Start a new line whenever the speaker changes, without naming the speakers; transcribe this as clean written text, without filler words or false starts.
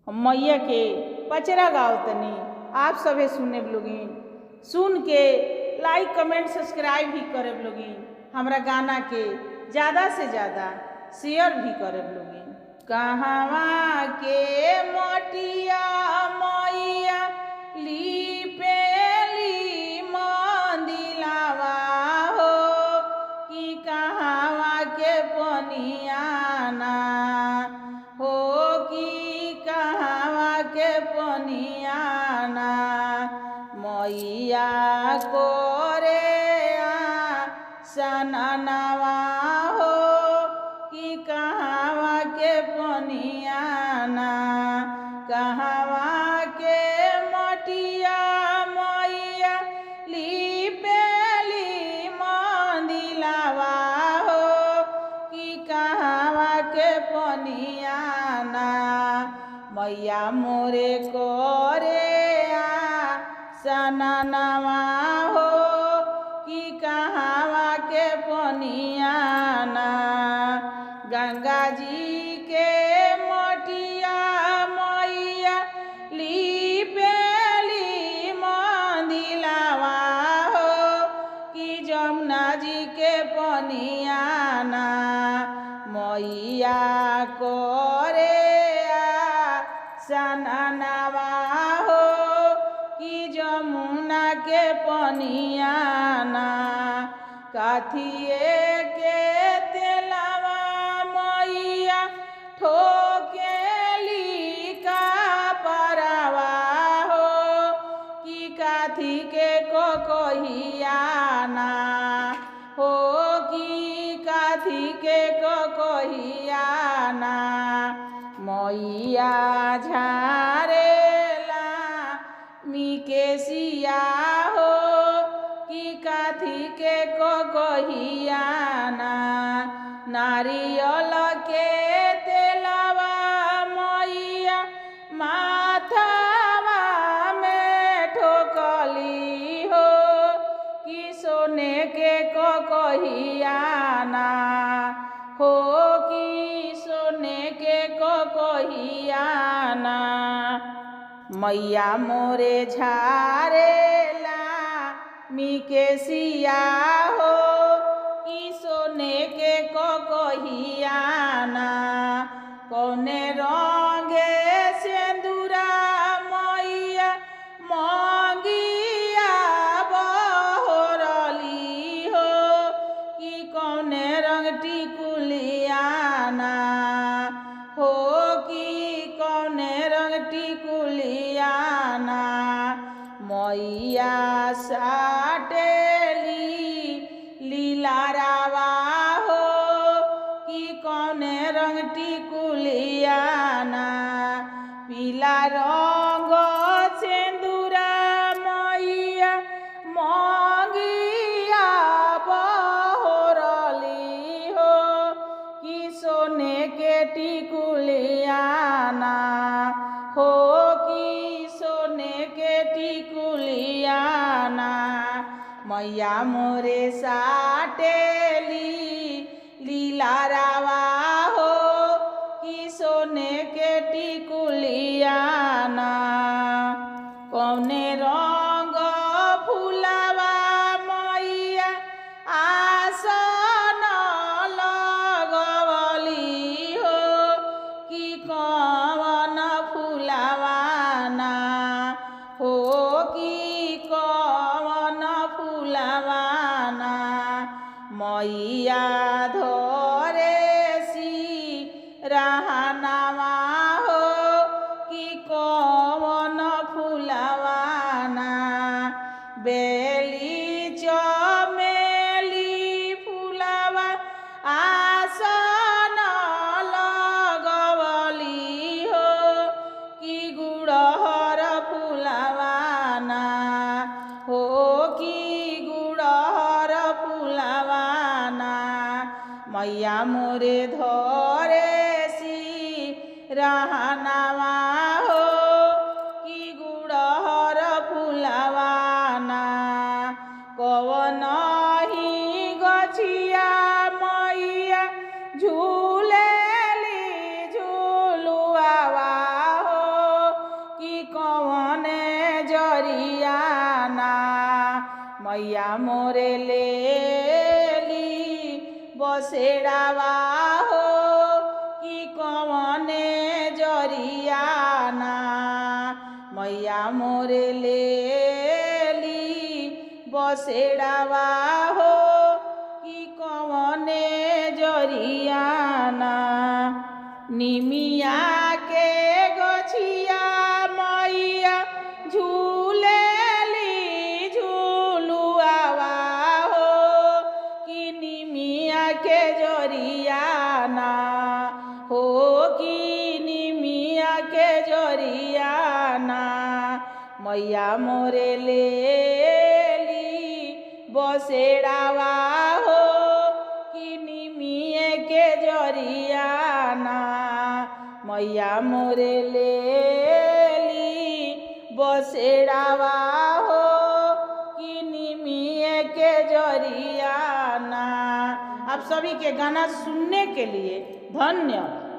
मैया के पचरा गाओ तनी आप सभे सुने लोगिन। सुन के लाइक कमेंट सब्सक्राइब भी करे लोगिन। हमरा गाना के ज़्यादा से ज़्यादा शेयर भी करे लोगिन। कहवा के मोटिया मैया लीपेली मंदिलावा हो कि कहवा के पनियाना हो कि कहवा के पनियाना मैया कोरे सननवा हो कि कहवा के पनियाना कहवा के मटिया मैया लीपेली मंदिलावा हो कि कहवा के पनियाना मैया मोरे कोरे सननवा हो कि कहवा के पनियाना गंगा जी के मोटिया मैया लीपेली मंदिलावा हो कि जमुना जी के पनियाना मैया कोरे सननवा हो कि जमुना के पनियाना काथिए के तेलवा मैया ठोकेली का परवा हो कि काथी के कोहियाना हो कि काथी के कोहियाना मैया झारेला मिकेसिया हो कि काथी के कोहियाना नारियल के तेलवा मैया माथावा में ठोकली हो कि सोने के कोहियाना हो कि सोने के कोहियाना मैया मोरे झारेला मिकेसिया हो कि सोने के कोहियाना कौने रंगे सिंदूरा मैया मंगिया बहोरली हो कि कौने रंग टिकुलियाना हो कि कौने रंग टिकुलियाना मैया साटेली लीलारावा हो कि कौने रंग टिकुलियाना पीला रंग सिंदूरा मैया मंगिया बहोरली हो कि सोने के टिकुलियाना हो कि सोने के टिकुलियाना मैया मोरे साटेली लीलारावा हो कि सोने के टिकुलियाना कौने रंग फुलावा मैया आसन लगवली हो कि कौन फुलावाना हो कि कौन फुलावाना मैया धरे मैया मोरे लेली बसेड़ावा हो कि कवने जरियाना। मैया मोरे लेली बसेड़ावा हो कि कवने जरियाना। निमिया के गछिया मैया झूलेली झूलुआवा हो कि निमिया के जरियाना हो कि निमिया के जरियाना। मैया मोरे लेली बसेड़ावा हो कि निमिये के जरियाना। मैया मोरे लेली बसेड़ावा हो कि निमिये के जरियाना। आप सभी के गाना सुनने के लिए धन्यवाद।